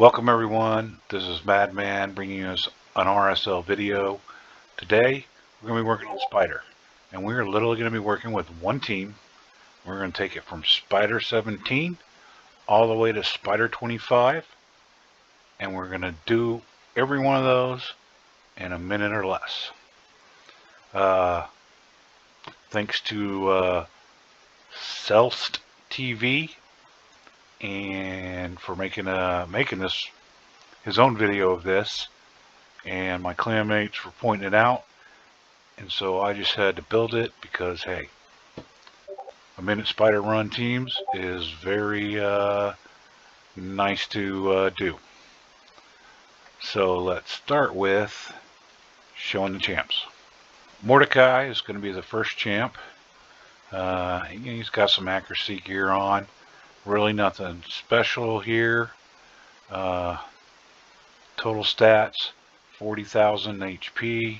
Welcome everyone, this is Madman bringing us an RSL video. Today we're going to be working on Spider, and we're literally going to be working with one team. We're going to take it from Spider 17 all the way to Spider 25, and we're going to do every one of those in a minute or less. Thanks to CelstTV and for making this his own video of this, and my clanmates for pointing it out, and so I just had to build it because hey, a minute spider run teams is very nice to do. So let's start with showing the champs. Mordecai is going to be the first champ. He's got some accuracy gear on. Really nothing special here. Total stats 40,000 HP.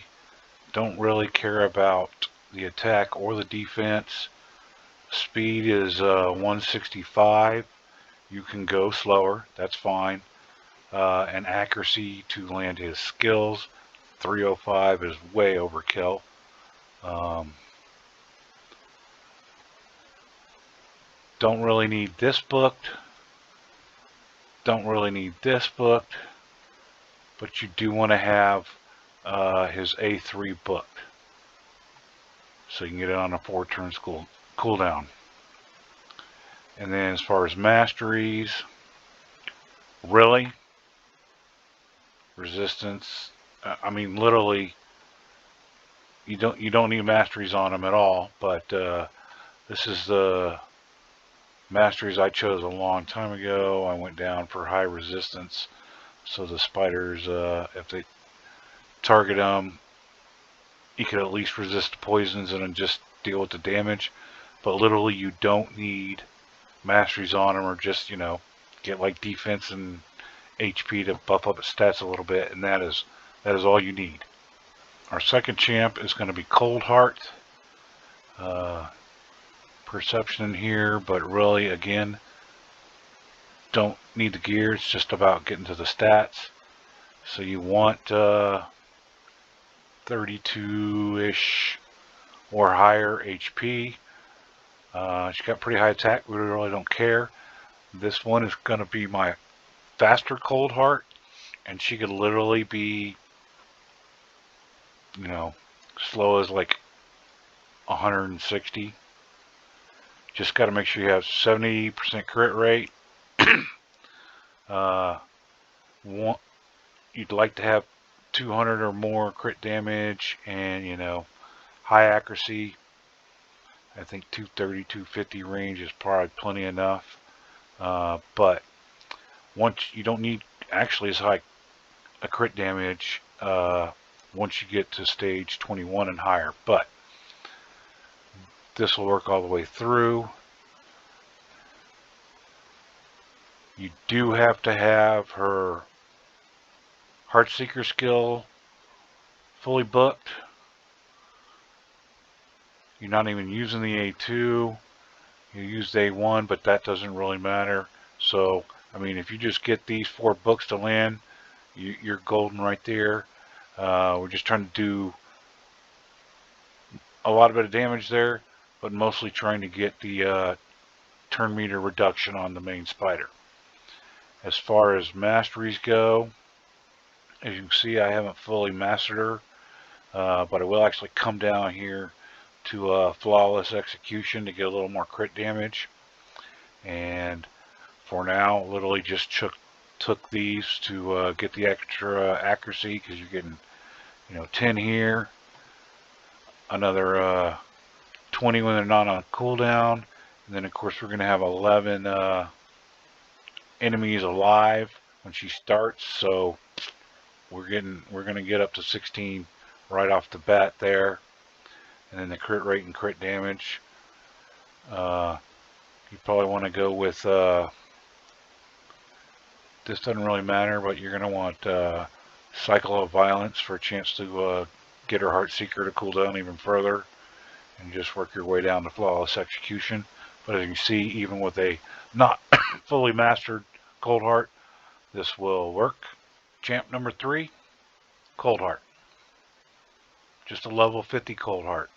Don't really care about the attack or the defense. Speed is 165. You can go slower, that's fine. And accuracy to land his skills 305 is way overkill. Don't really need this booked. Don't really need this booked. But you do want to have his A3 booked, so you can get it on a 4-turn cooldown. And then as far as masteries, really, resistance. I mean, literally, you don't need masteries on them at all. But this is the masteries I chose a long time ago. I went down for high resistance, so the spiders, if they target them, you can at least resist the poisons and then just deal with the damage. But literally, you don't need masteries on them, or just, you know, get like defense and HP to buff up its stats a little bit, and that is all you need. Our second champ is going to be Coldheart. Perception here, but really, again, don't need the gear. It's just about getting to the stats. So you want 32-ish or higher HP. She's got pretty high attack. We really don't care. This one is going to be my faster Coldheart, and she could literally be, you know, slow as like 160. Just got to make sure you have 70% crit rate. You'd like to have 200 or more crit damage, and, you know, high accuracy. I think 230, 250 range is probably plenty enough. But once you don't need actually as high a crit damage once you get to stage 21 and higher. But this will work all the way through. You do have to have her Heartseeker skill fully booked. You're not even using the A2. You used A1, but that doesn't really matter. So, I mean, if you just get these 4 books to land, you're golden right there. We're just trying to do a lot of bit of damage there, but mostly trying to get the turn meter reduction on the main spider. As far as masteries go, as you can see, I haven't fully mastered her, but I will actually come down here to flawless execution to get a little more crit damage. And for now, literally just took these to get the extra accuracy, because you're getting, you know, 10 here, another 20 when they're not on cooldown, and then of course we're going to have 11 enemies alive when she starts, so we're going to get up to 16 right off the bat there. And then the crit rate and crit damage, you probably want to go with this doesn't really matter, but you're going to want Cycle of Violence for a chance to get her Heartseeker to cool down even further, and just work your way down to flawless execution. But as you can see, even with a not fully mastered Coldheart, This will work. Champ number 3, Cold Heart. Just a level 50 Cold Heart.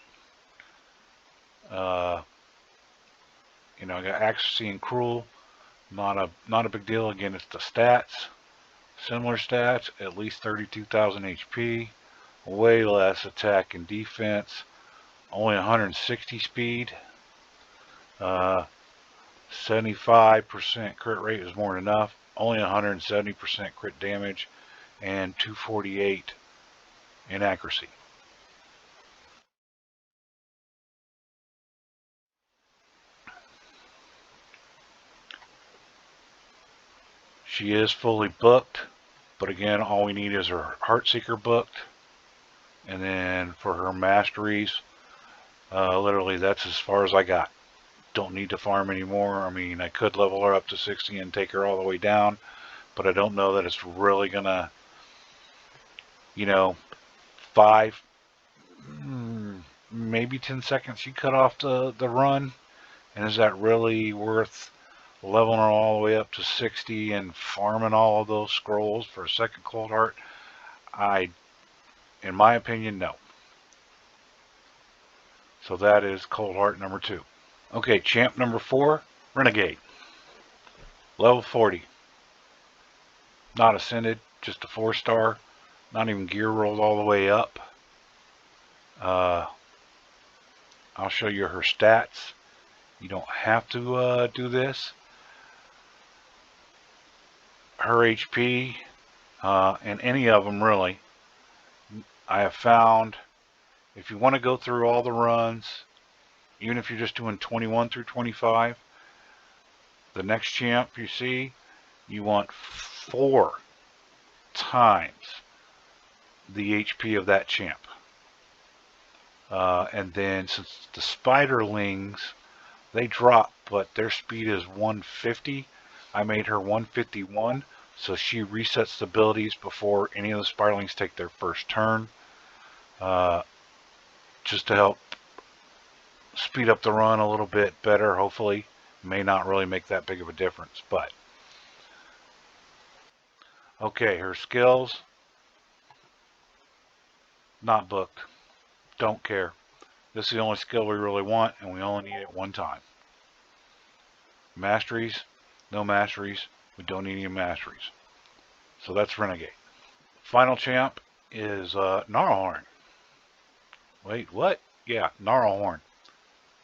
You know, I got accuracy and cruel. Not a big deal. Again, it's the stats. Similar stats, at least 32,000 HP. Way less attack and defense. Only 160 speed. 75% crit rate is more than enough. Only 170% crit damage and 248 in accuracy. She is fully booked, but again, all we need is her Heartseeker booked. And then for her Masteries, literally that's as far as I got. Don't need to farm anymore. I mean, I could level her up to 60 and take her all the way down, but I don't know that it's really gonna, you know, 5, maybe 10 seconds you cut off the run, and is that really worth leveling her all the way up to 60 and farming all of those scrolls for a second Cold Heart? In my opinion, no. So that is Cold Heart number 2. Okay, champ number 4, Renegade. Level 40. Not ascended, just a 4-star. Not even gear rolled all the way up. I'll show you her stats. You don't have to do this. Her HP, and any of them really, I have found if you want to go through all the runs, even if you're just doing 21 through 25, the next champ you see, you want 4 times the HP of that champ. And then since the spiderlings, they drop, but their speed is 150. I made her 151, so she resets the abilities before any of the spiderlings take their first turn. Just to help speed up the run a little bit better, hopefully. May not really make that big of a difference, but. Okay, her skills. Not booked. Don't care. This is the only skill we really want, and we only need it one time. Masteries. No masteries. We don't need any masteries. So that's Renegade. Final champ is Gnarlhorn. Wait, what? Yeah, Gnarlhorn.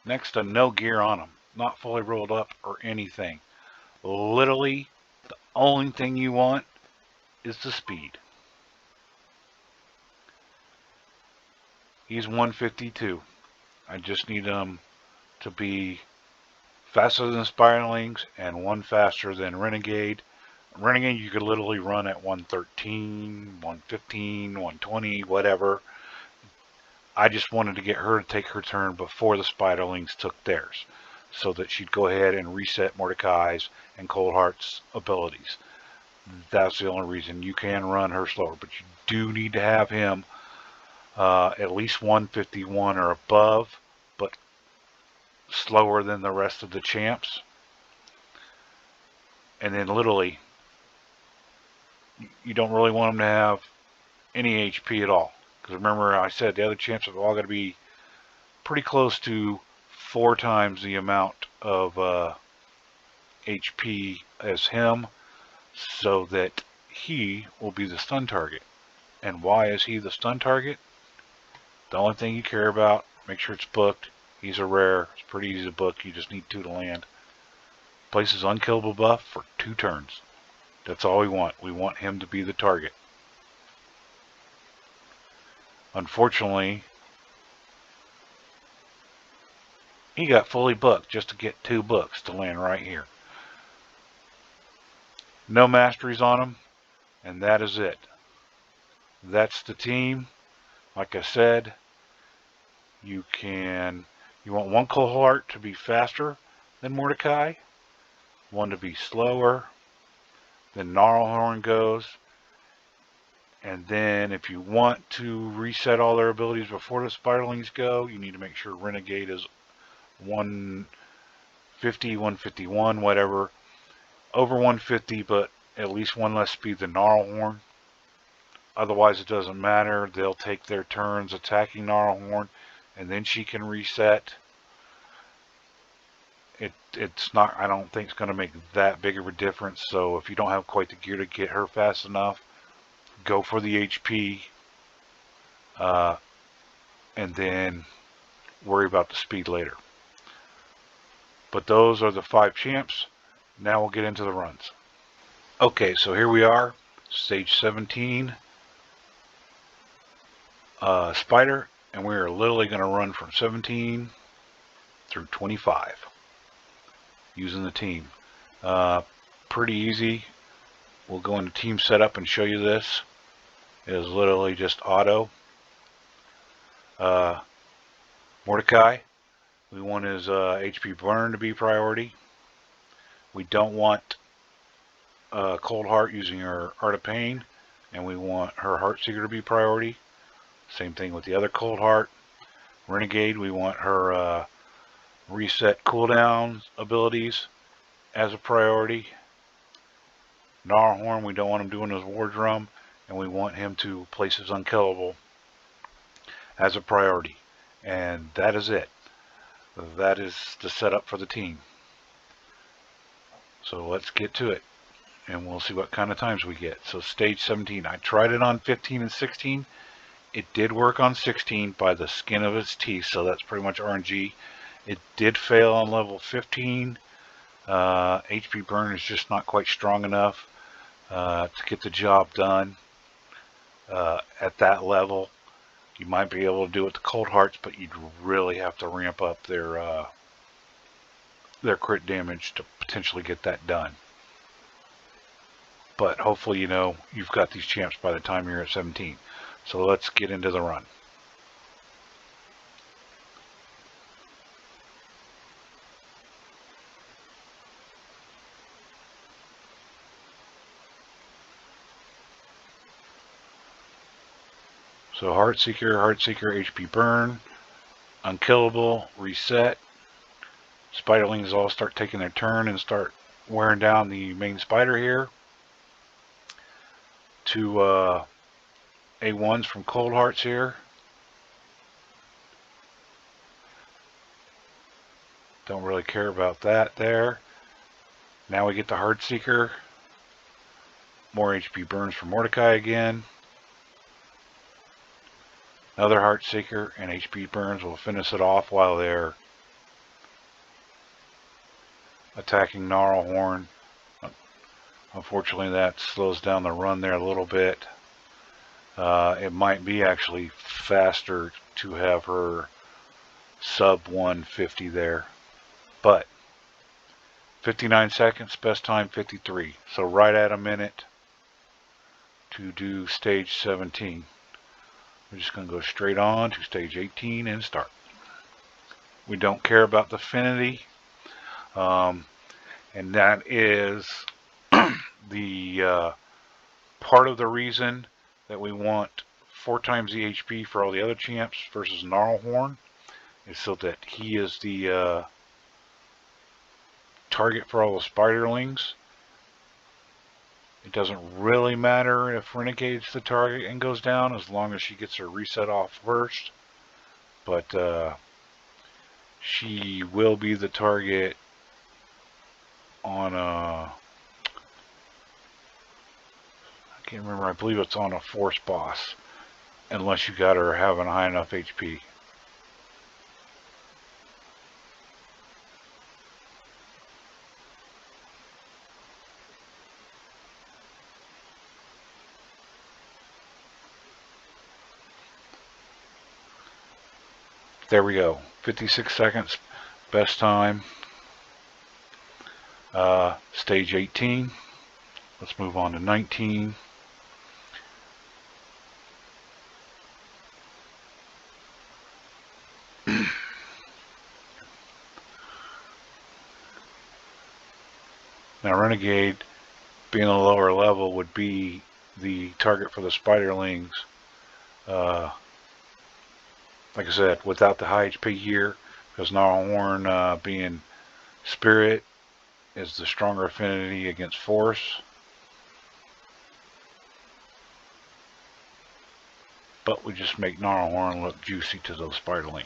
Next to no gear on him. Not fully rolled up or anything. Literally, the only thing you want is the speed. He's 152. I just need him to be faster than Spiralings and 1 faster than Renegade. Renegade you could literally run at 113, 115, 120, whatever. I just wanted to get her to take her turn before the Spiderlings took theirs, so that she'd go ahead and reset Mordecai's and Cold Heart's abilities. That's the only reason. You can run her slower, but you do need to have him at least 151 or above, but slower than the rest of the champs. And then literally, you don't really want them to have any HP at all. Because remember I said the other champs have all got to be pretty close to 4 times the amount of HP as him, so that he will be the stun target. And why is he the stun target? The only thing you care about, make sure it's booked. He's a rare. It's pretty easy to book. You just need 2 to land. Places unkillable buff for 2 turns. That's all we want. We want him to be the target. Unfortunately, he got fully booked just to get 2 books to land right here. No masteries on him, and that is it. That's the team. Like I said, you want 1 Cold Heart to be faster than Mordecai, 1 to be slower than Gnarlhorn goes, and then if you want to reset all their abilities before the Spiderlings go, you need to make sure Renegade is 150, 151, whatever, over 150, but at least one less speed than Gnarlhorn. Otherwise, it doesn't matter. They'll take their turns attacking Gnarlhorn, and then she can reset. It's not, I don't think it's going to make that big of a difference. So if you don't have quite the gear to get her fast enough, go for the HP, and then worry about the speed later. But those are the 5 champs. Now we'll get into the runs. Okay, so here we are, stage 17, Spider, and we are literally going to run from 17 through 25 using the team. Pretty easy. We'll go into team setup and show you this. It is literally just auto. Mordecai, we want his HP burn to be priority. We don't want Cold Heart using her Art of Pain, and we want her Heartseeker to be priority. Same thing with the other Cold Heart. Renegade, we want her reset cooldown abilities as a priority. Gnarlhorn, we don't want him doing his War Drum, and we want him to place his Unkillable as a priority. And that is it. That is the setup for the team. So let's get to it, and we'll see what kind of times we get. So stage 17, I tried it on 15 and 16. It did work on 16 by the skin of its teeth, so that's pretty much RNG. It did fail on level 15. HP burn is just not quite strong enough to get the job done at that level. You might be able to do it with the Cold Hearts, but you'd really have to ramp up their crit damage to potentially get that done. But hopefully, you know, you've got these champs by the time you're at 17. So let's get into the run. So Heartseeker, HP burn, Unkillable, reset. Spiderlings all start taking their turn and start wearing down the main spider here. 2 A1s from Cold Hearts here. Don't really care about that there. Now we get the Heartseeker. More HP burns from Mordecai again. Another Heartseeker and HP burns will finish it off while they're attacking Gnarlhorn. Unfortunately, that slows down the run there a little bit. It might be actually faster to have her sub 150 there. But 59 seconds, best time 53. So right at a minute to do stage 17. We're just going to go straight on to stage 18 and start. We don't care about the affinity. And that is the part of the reason that we want 4 times the HP for all the other champs versus Gnarlhorn, is so that he is the target for all the spiderlings. It doesn't really matter if Renegade's the target and goes down, as long as she gets her reset off first. But she will be the target on I can't remember, I believe it's on a force boss, unless you got her having a high enough HP. There we go, 56 seconds, best time. Stage 18. Let's move on to 19. Now Renegade, being a lower level, would be the target for the spiderlings. Like I said, without the high HP here, because Gnarlhorn being spirit is the stronger affinity against force. but we just make Gnarlhorn look juicy to those spiderlings.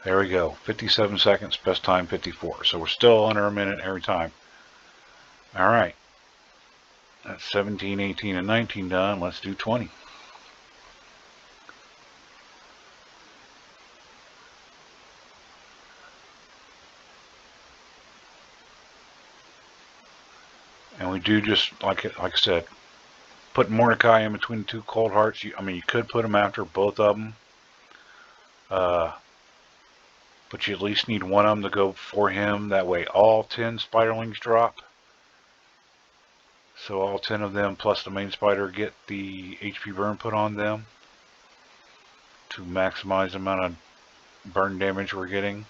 There we go, 57 seconds, best time 54. So we're still under a minute every time. All right, that's 17, 18, and 19 done. Let's do 20. And we do just, like I said, put Mordecai in between the two cold hearts. I mean, you could put them after both of them. But you at least need one of them to go for him. That way all 10 spiderlings drop. So all 10 of them plus the main spider get the HP burn put on them to maximize the amount of burn damage we're getting.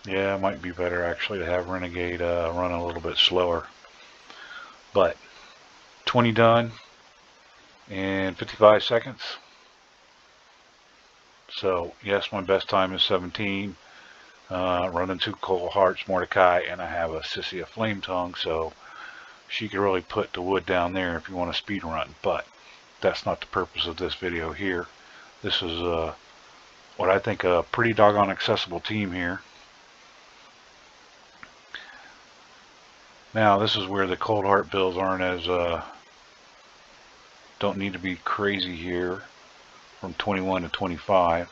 Yeah, it might be better actually to have Renegade run a little bit slower. But 20 done in 55 seconds. So yes, my best time is 17. Running 2 cold hearts, Mordecai, and I have a Sissy of Flame Tongue, so she could really put the wood down there if you want to speed run. But that's not the purpose of this video here. This is what I think a pretty doggone accessible team here. Now this is where the cold heart builds aren't as don't need to be crazy here from 21 to 25.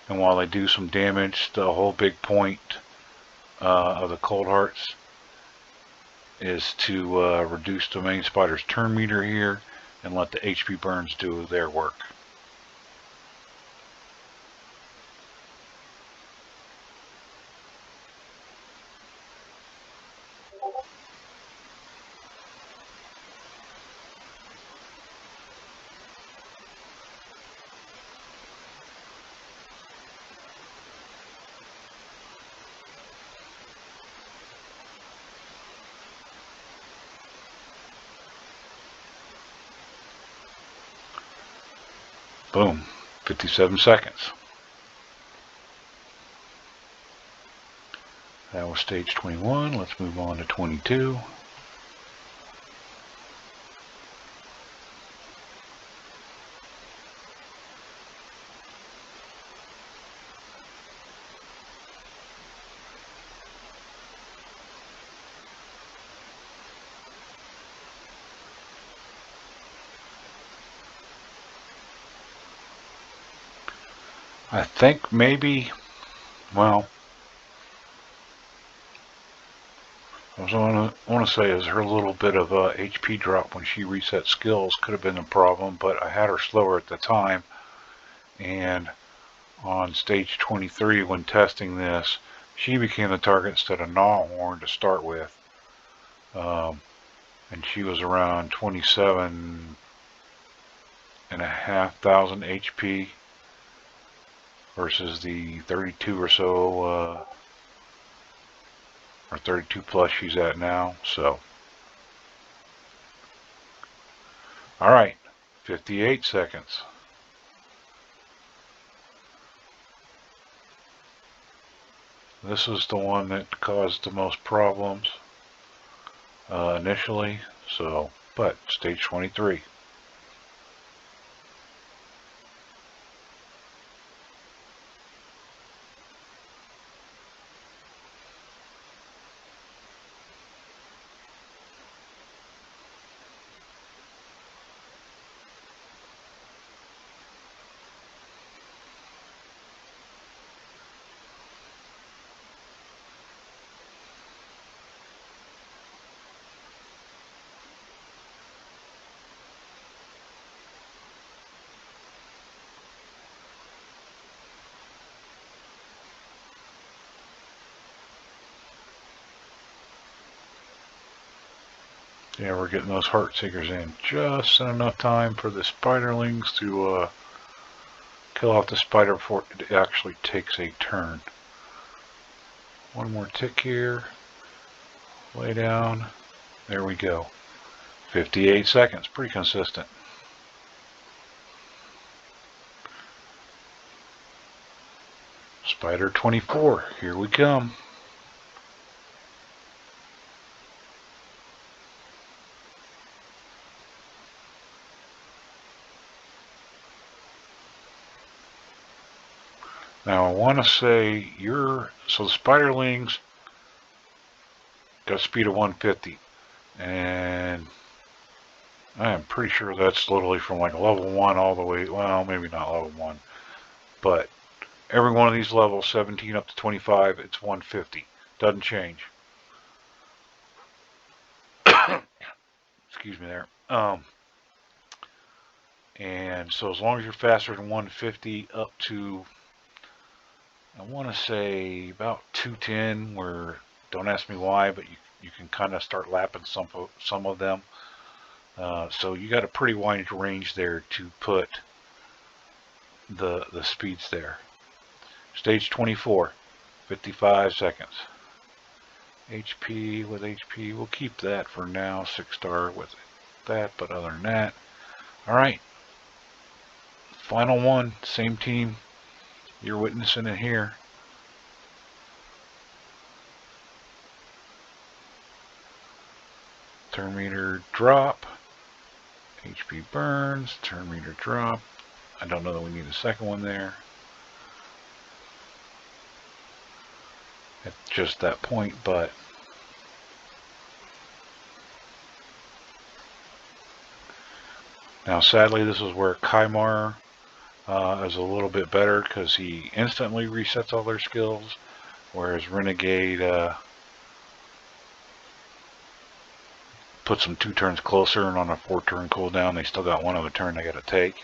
And while they do some damage, the whole big point of the cold hearts is to reduce the main spider's turn meter here and let the HP burns do their work. Boom, 57 seconds. That was stage 21. Let's move on to 22. I think maybe, well, I want to say is her little bit of HP drop when she reset skills could have been a problem, but I had her slower at the time. And on stage 23 when testing this, she became the target instead of Gnarlhorn to start with. And she was around 27,500 HP versus the 32 or so, or 32 plus she's at now. So, alright, 58 seconds. This is the one that caused the most problems initially, so, but stage 23. Yeah, we're getting those heart seekers in just in enough time for the spiderlings to kill off the spider before it actually takes a turn. One more tick here. Lay down. There we go. 58 seconds. Pretty consistent. Spider 24. Here we come. Now I want to say so the spiderlings got a speed of 150, and I am pretty sure that's literally from like level 1 all the way, well, maybe not level 1, but every one of these levels, 17 up to 25, it's 150. Doesn't change. Excuse me there. And so as long as you're faster than 150 up to, I want to say about 210, where, don't ask me why, but you can kind of start lapping some of them. So you got a pretty wide range there to put the speeds there. Stage 24, 55 seconds. HP with HP, we'll keep that for now, 6-star with that, but other than that, alright. Final one, same team. You're witnessing it here. Turn meter drop. HP burns. Turn meter drop. I don't know that we need a second one there. At just that point, but now sadly this is where Kymar is a little bit better because he instantly resets all their skills, whereas Renegade puts them 2 turns closer, and on a 4-turn cooldown they still got one other turn they got to take.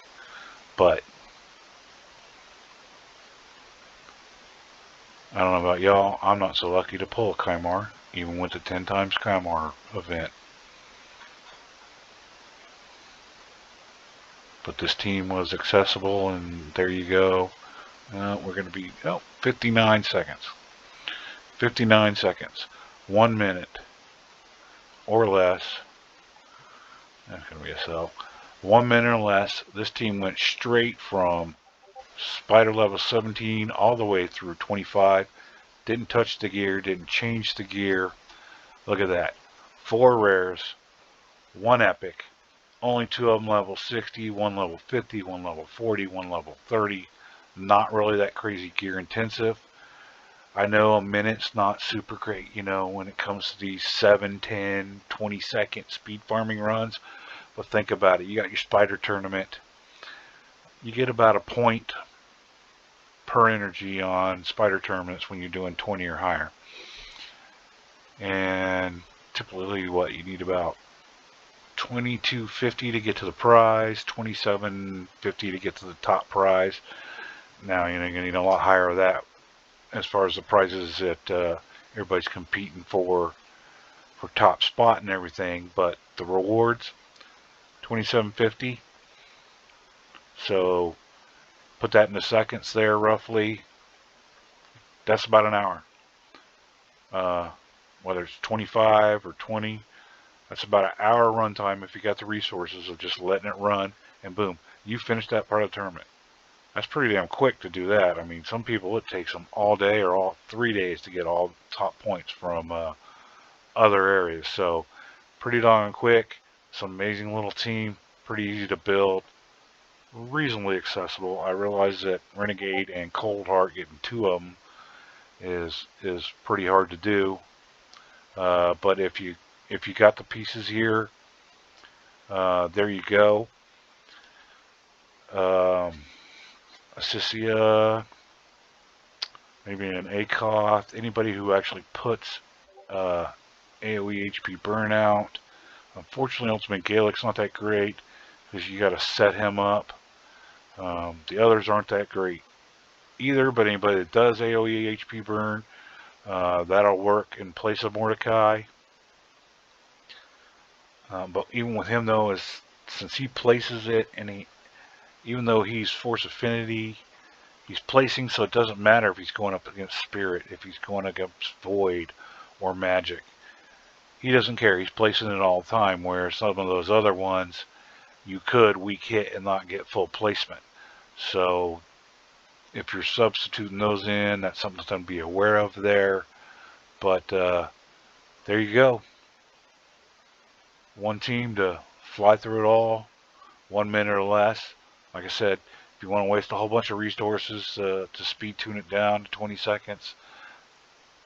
But I don't know about y'all, I'm not so lucky to pull a Kymar, even with the 10 times Kymar event. But this team was accessible, and there you go. We're going to be 59 seconds. 59 seconds. 1 minute or less. That's going to be a sell. 1 minute or less. This team went straight from spider level 17 all the way through 25. Didn't touch the gear, didn't change the gear. Look at that. 4 rares, 1 epic. Only 2 of them level 60, 1 level 50, 1 level 40, 1 level 30. Not really that crazy gear intensive. I know a minute's not super great, you know, when it comes to these 7, 10, 20 second speed farming runs. But think about it. You got your spider tournament. You get about a point per energy on spider tournaments when you're doing 20 or higher. And typically what you need about 2250 to get to the prize, 2750 to get to the top prize. Now you're going to need a lot higher of that as far as the prizes that everybody's competing for top spot and everything. But the rewards, 2750. So put that into seconds there roughly. That's about an hour. Whether it's 25 or 20, that's about an hour runtime if you got the resources of just letting it run, and boom, you finished that part of the tournament. That's pretty damn quick to do that. I mean, some people, it takes them all day or all 3 days to get all the top points from other areas. So pretty darn quick. It's an amazing little team, pretty easy to build, reasonably accessible. I realize that Renegade and Coldheart, getting 2 of them is pretty hard to do. But if you got the pieces here, there you go. Assisia, maybe an Akoth, anybody who actually puts AoE HP burnout. Unfortunately, Ultimate Gaelic's not that great because you got to set him up. The others aren't that great either, but anybody that does AoE HP burn, that'll work in place of Mordecai. But even with him though, since he places it, and even though he's force affinity, he's placing, so it doesn't matter if he's going up against spirit, if he's going against void or magic. He doesn't care. He's placing it all the time, where some of those other ones, you could weak hit and not get full placement. So if you're substituting those in, that's something to be aware of there. But there you go. One team to fly through it all, 1 minute or less. Like I said, if you want to waste a whole bunch of resources to speed tune it down to 20 seconds,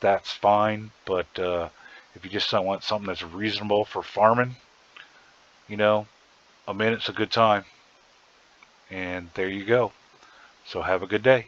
that's fine. But if you just want something that's reasonable for farming, you know, a minute's a good time. And there you go. So have a good day.